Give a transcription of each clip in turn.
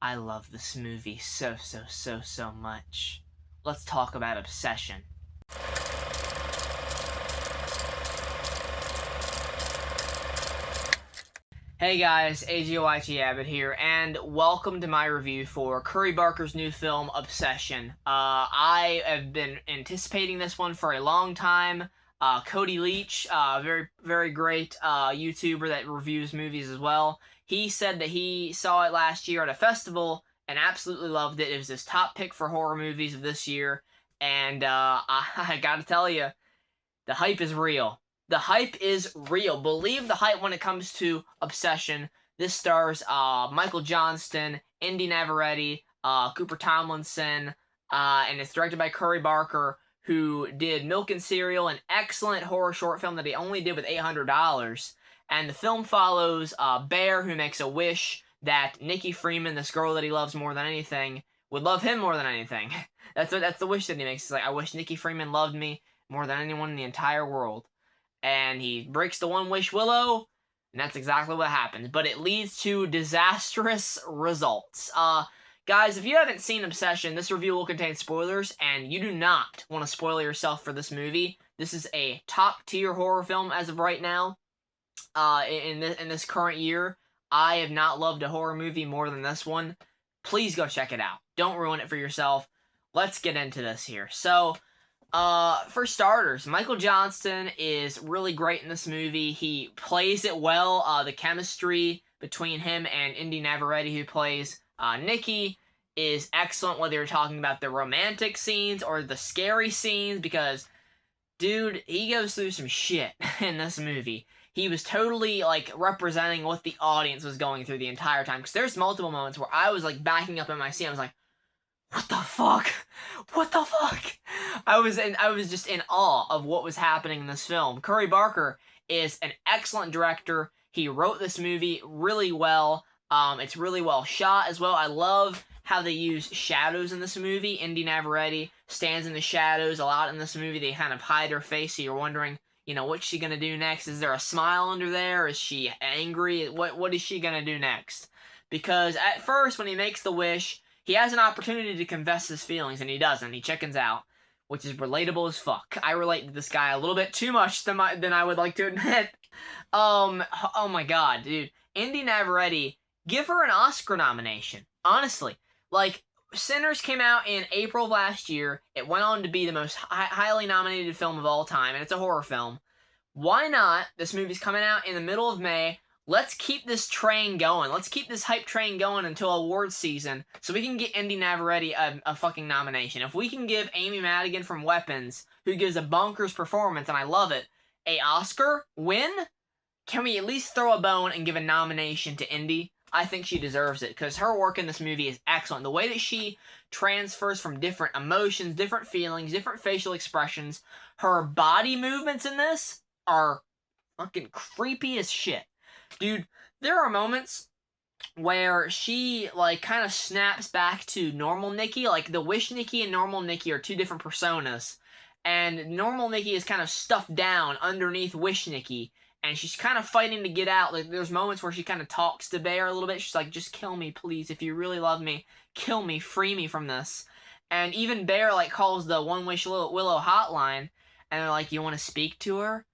I love this movie so much. Let's talk about Obsession. Hey guys, AGOIT Abbott here, and welcome to my review for Curry Barker's new film, Obsession. I have been anticipating this one for a long time. Cody Leach, very great YouTuber that reviews movies as well. He said that he saw it last year at a festival and absolutely loved it. It was his top pick for horror movies of this year, and I gotta tell you, the hype is real. The hype is real. Believe the hype when it comes to Obsession. This stars Michael Johnston, Indy Navarrete, Cooper Tomlinson, and it's directed by Curry Barker, who did Milk and Cereal, an excellent horror short film that he only did with $800. And the film follows Bear, who makes a wish that Nikki Freeman, this girl that he loves more than anything, would love him more than anything. That's the wish that he makes. It's like, I wish Nikki Freeman loved me more than anyone in the entire world. And he breaks the One Wish Willow, and that's exactly what happens. But it leads to disastrous results. Guys, if you haven't seen Obsession, this review will contain spoilers, and you do not want to spoil yourself for this movie. This is a top-tier horror film as of right now. In this current year, I have not loved a horror movie more than this one. Please go check it out. Don't ruin it for yourself. Let's get into this here. So, for starters, Michael Johnston is really great in this movie. He plays it well. The chemistry between him and Indy Navarrete, who plays Nikki, is excellent, whether you're talking about the romantic scenes or the scary scenes, because, dude, he goes through some shit in this movie. He was totally, like, representing what the audience was going through the entire time, because there's multiple moments where I was, like, backing up in my seat. I was like, what the fuck? What the fuck? I was just in awe of what was happening in this film. Curry Barker is an excellent director. He wrote this movie really well. It's really well shot as well. I love how they use shadows in this movie. Indy Navarrete stands in the shadows a lot in this movie. They kind of hide her face, so you're wondering, you know, what's she gonna do next? Is there a smile under there? Is she angry? What is she gonna do next? Because at first, when he makes the wish, he has an opportunity to confess his feelings, and he doesn't. He chickens out, which is relatable as fuck. I relate to this guy a little bit too much than I would like to admit. Oh my god, dude. Indy Navarrete, give her an Oscar nomination. Honestly. Like, Sinners came out in April of last year. It went on to be the most highly nominated film of all time, and it's a horror film. Why not? This movie's coming out in the middle of May. Let's keep this train going. Let's keep this hype train going until awards season so we can get Indy Navarrete a fucking nomination. If we can give Amy Madigan from Weapons, who gives a bonkers performance, and I love it, a Oscar win, can we at least throw a bone and give a nomination to Indy? I think she deserves it, because her work in this movie is excellent. The way that she transfers from different emotions, different feelings, different facial expressions, her body movements in this are fucking creepy as shit. Dude, there are moments where she, like, kind of snaps back to normal Nikki. Like, the Wish Nikki and normal Nikki are two different personas. And normal Nikki is kind of stuffed down underneath Wish Nikki. And she's kind of fighting to get out. Like, there's moments where she kind of talks to Bear a little bit. She's like, just kill me, please. If you really love me, kill me. Free me from this. And even Bear, like, calls the One Wish Willow hotline. And they're like, you want to speak to her?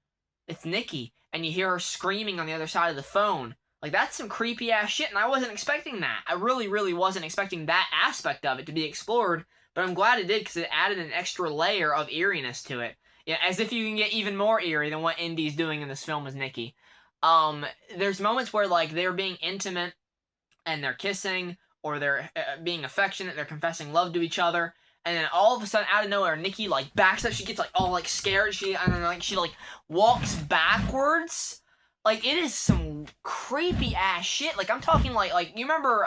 It's Nikki. And you hear her screaming on the other side of the phone. Like, that's some creepy-ass shit, and I wasn't expecting that. I really wasn't expecting that aspect of it to be explored, but I'm glad it did, because it added an extra layer of eeriness to it. Yeah, as if you can get even more eerie than what Indy's doing in this film with Nikki. There's moments where, like, they're being intimate, and they're kissing, or they're being affectionate, they're confessing love to each other, and then all of a sudden, out of nowhere, Nikki, like, backs up. She gets, like, all, like, scared. She walks backwards. Like, it is some creepy-ass shit. Like, I'm talking, like, you remember,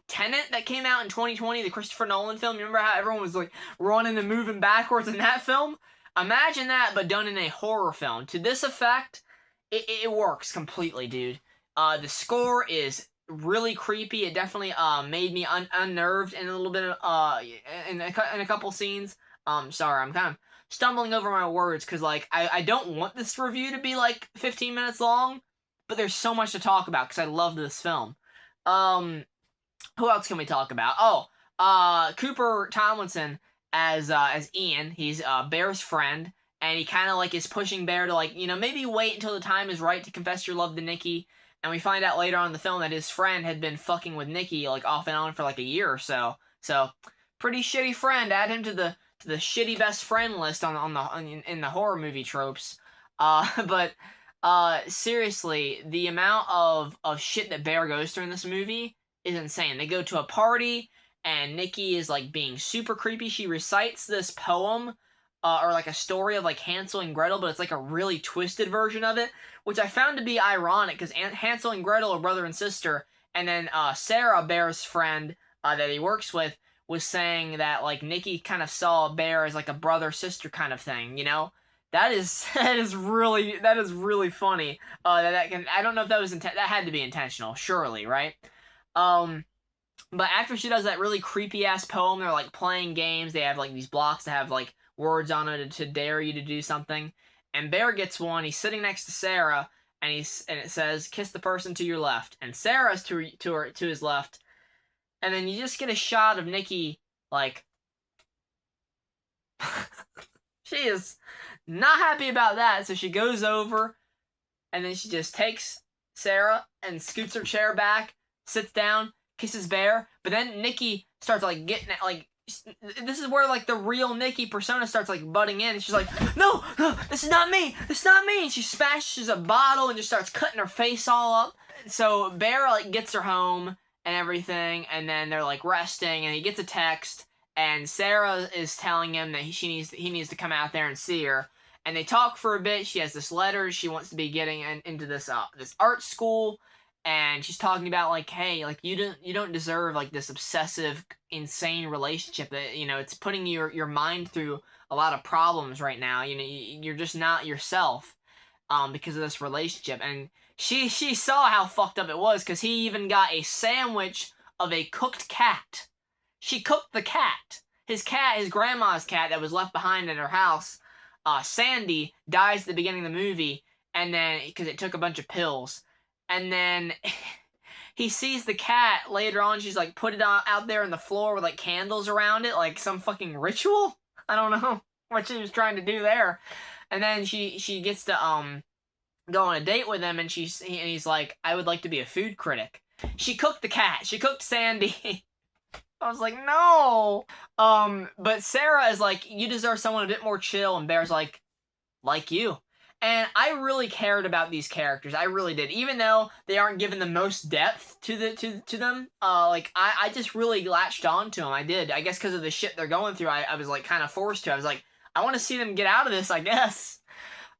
Tenet that came out in 2020, the Christopher Nolan film? You remember how everyone was, like, running and moving backwards in that film? Imagine that, but done in a horror film. To this effect, it works completely, dude. The score is really creepy. It definitely made me unnerved in a little bit of in a couple scenes. Sorry, I'm kind of stumbling over my words because, like, I don't want this review to be like 15 minutes long, but there's so much to talk about because I love this film. who else can we talk about? Oh, Cooper Tomlinson as Ian. He's Bear's friend, and he kind of like is pushing Bear to like, maybe wait until the time is right to confess your love to Nikki. And we find out later on in the film that his friend had been fucking with Nikki like off and on for like a year or so. So pretty shitty friend. Add him to the shitty best friend list in the horror movie tropes. But seriously, the amount of shit that Bear goes through in this movie is insane. They go to a party, and Nikki is like being super creepy. She recites this poem, or like a story of like Hansel and Gretel, but it's like a really twisted version of it, which I found to be ironic because Hansel and Gretel are brother and sister, and then Sarah, Bear's friend that he works with, was saying that like Nikki kind of saw Bear as like a brother sister kind of thing, That is really funny. I don't know if that was that had to be intentional, surely, right? But after she does that really creepy ass poem, they're like playing games. They have like these blocks that have like words on it to dare you to do something. And Bear gets one. He's sitting next to Sarah, and it says, "Kiss the person to your left." And Sarah's to his left. And then you just get a shot of Nikki like she is not happy about that. So she goes over, and then she just takes Sarah and scoots her chair back, sits down, kisses Bear, but then Nikki starts like getting like, this is where like the real Nikki persona starts like butting in, and she's like, no, this is not me, and she smashes a bottle and just starts cutting her face all up. So Bear like gets her home and everything, and then they're like resting, and he gets a text, and Sarah is telling him that he needs to come out there and see her. And they talk for a bit. She has this letter. She wants to be getting into this art school, and she's talking about like, hey, like you don't deserve like this obsessive, insane relationship that it's putting your mind through a lot of problems right now. You're just not yourself because of this relationship. And she saw how fucked up it was because he even got a sandwich of a cooked cat. She cooked the cat. His grandma's cat that was left behind in her house. Sandy dies at the beginning of the movie, and then because it took a bunch of pills, and then he sees the cat later on. She's like put it out there on the floor with like candles around it, like some fucking ritual. I don't know what she was trying to do there. And then she gets to go on a date with him, and he's like, I would like to be a food critic. She cooked the cat. She cooked Sandy. I was like, no. But Sarah is like, you deserve someone a bit more chill, and Bear's like you. And I really cared about these characters. I really did. Even though they aren't given the most depth to them, like I just really latched on to them. I did. I guess because of the shit they're going through, I was like kind of forced to. I was like, I want to see them get out of this, I guess.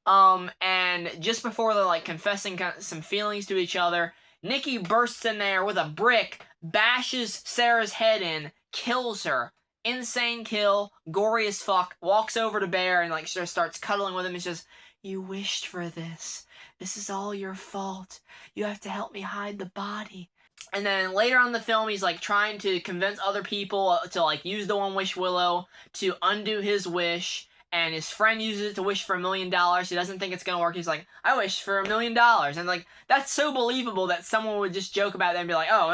And just before they're like confessing some feelings to each other, Nikki bursts in there with a brick, bashes Sarah's head in, kills her. Insane kill, gory as fuck, walks over to Bear and like just starts cuddling with him. It's just, you wished for this. This is all your fault. You have to help me hide the body. And then later on in the film, he's like trying to convince other people to like use the One Wish Willow to undo his wish. And his friend uses it to wish for $1 million. He doesn't think it's gonna work. He's like, I wish for $1 million. And like, that's so believable that someone would just joke about that and be like, oh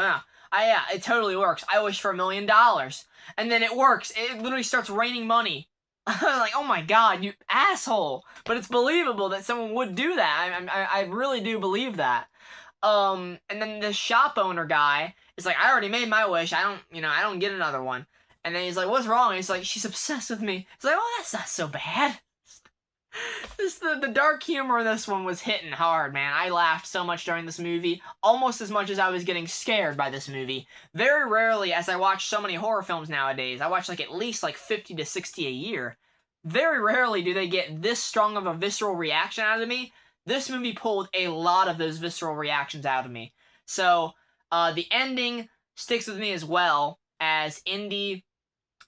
yeah, it totally works. I wish for $1 million. And then it works. It literally starts raining money. Like, oh my god, you asshole. But it's believable that someone would do that. I really do believe that. And then the shop owner guy is like, I already made my wish. I don't get another one. And then he's like, what's wrong? And he's like, she's obsessed with me. He's like, oh, that's not so bad. The dark humor in this one was hitting hard, man. I laughed so much during this movie, almost as much as I was getting scared by this movie. Very rarely, as I watch so many horror films nowadays, I watch like at least like 50 to 60 a year. Very rarely do they get this strong of a visceral reaction out of me. This movie pulled a lot of those visceral reactions out of me. So, the ending sticks with me as well, as Indy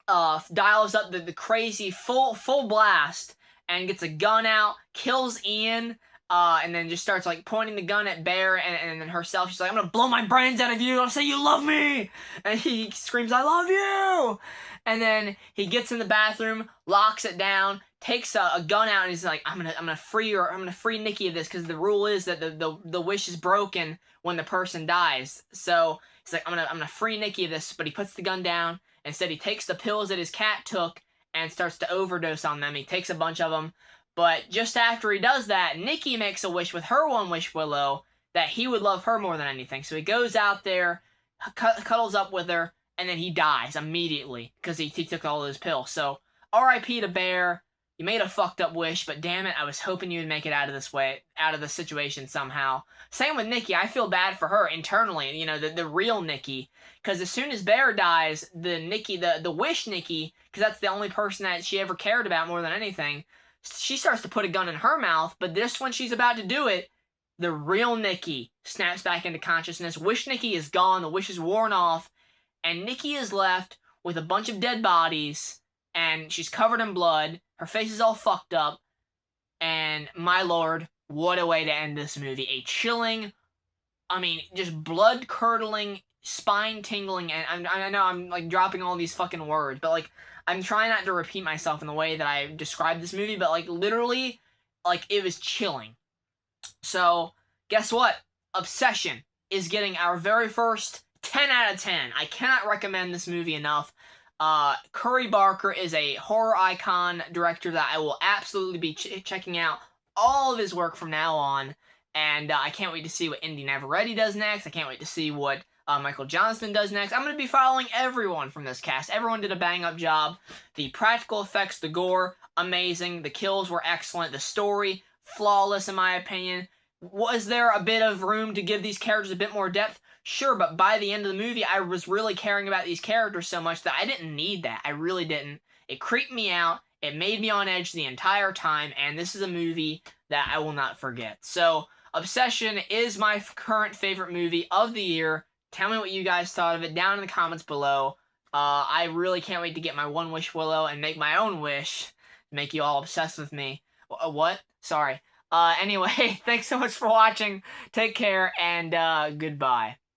dials up the crazy full blast and gets a gun out, kills Ian, and then just starts like pointing the gun at Bear and then herself. She's like, I'm gonna blow my brains out of you. I'll say you love me. And he screams, I love you. And then he gets in the bathroom, locks it down, takes a gun out, and he's like, I'm gonna free Nikki of this, because the rule is that the wish is broken when the person dies. So He's like, I'm gonna free Nikki of this, but he puts the gun down. Instead, he takes the pills that his cat took and starts to overdose on them. He takes a bunch of them. But just after he does that, Nikki makes a wish with her One Wish Willow that he would love her more than anything. So he goes out there, cuddles up with her, and then he dies immediately because he took all those pills. So R.I.P. to Bear. You made a fucked up wish, but damn it, I was hoping you would make it out of the situation somehow. Same with Nikki. I feel bad for her internally, you know, the real Nikki. Because as soon as Bear dies, the wish Nikki, because that's the only person that she ever cared about more than anything, she starts to put a gun in her mouth, but this when she's about to do it, the real Nikki snaps back into consciousness. Wish Nikki is gone, the wish is worn off, and Nikki is left with a bunch of dead bodies, and she's covered in blood. Her face is all fucked up, and my lord, what a way to end this movie. A chilling, I mean, just blood-curdling, spine-tingling, and I know I'm, like, dropping all these fucking words, but, like, I'm trying not to repeat myself in the way that I described this movie, but, like, literally, like, it was chilling. So, guess what? Obsession is getting our very first 10 out of 10. I cannot recommend this movie enough. Curry Barker is a horror icon director that I will absolutely be checking out all of his work from now on, and I can't wait to see what Indy Navarrete does next. I can't wait to see what Michael Johnston does next. I'm going to be following everyone from this cast. Everyone did a bang-up job. The practical effects, the gore, amazing. The kills were excellent. The story, flawless in my opinion. Was there a bit of room to give these characters a bit more depth? Sure, but by the end of the movie, I was really caring about these characters so much that I didn't need that. I really didn't. It creeped me out. It made me on edge the entire time, and this is a movie that I will not forget. So, Obsession is my current favorite movie of the year. Tell me what you guys thought of it down in the comments below. I really can't wait to get my One Wish Willow and make my own wish to make you all obsessed with me. What? Sorry. Anyway, thanks so much for watching. Take care, and goodbye.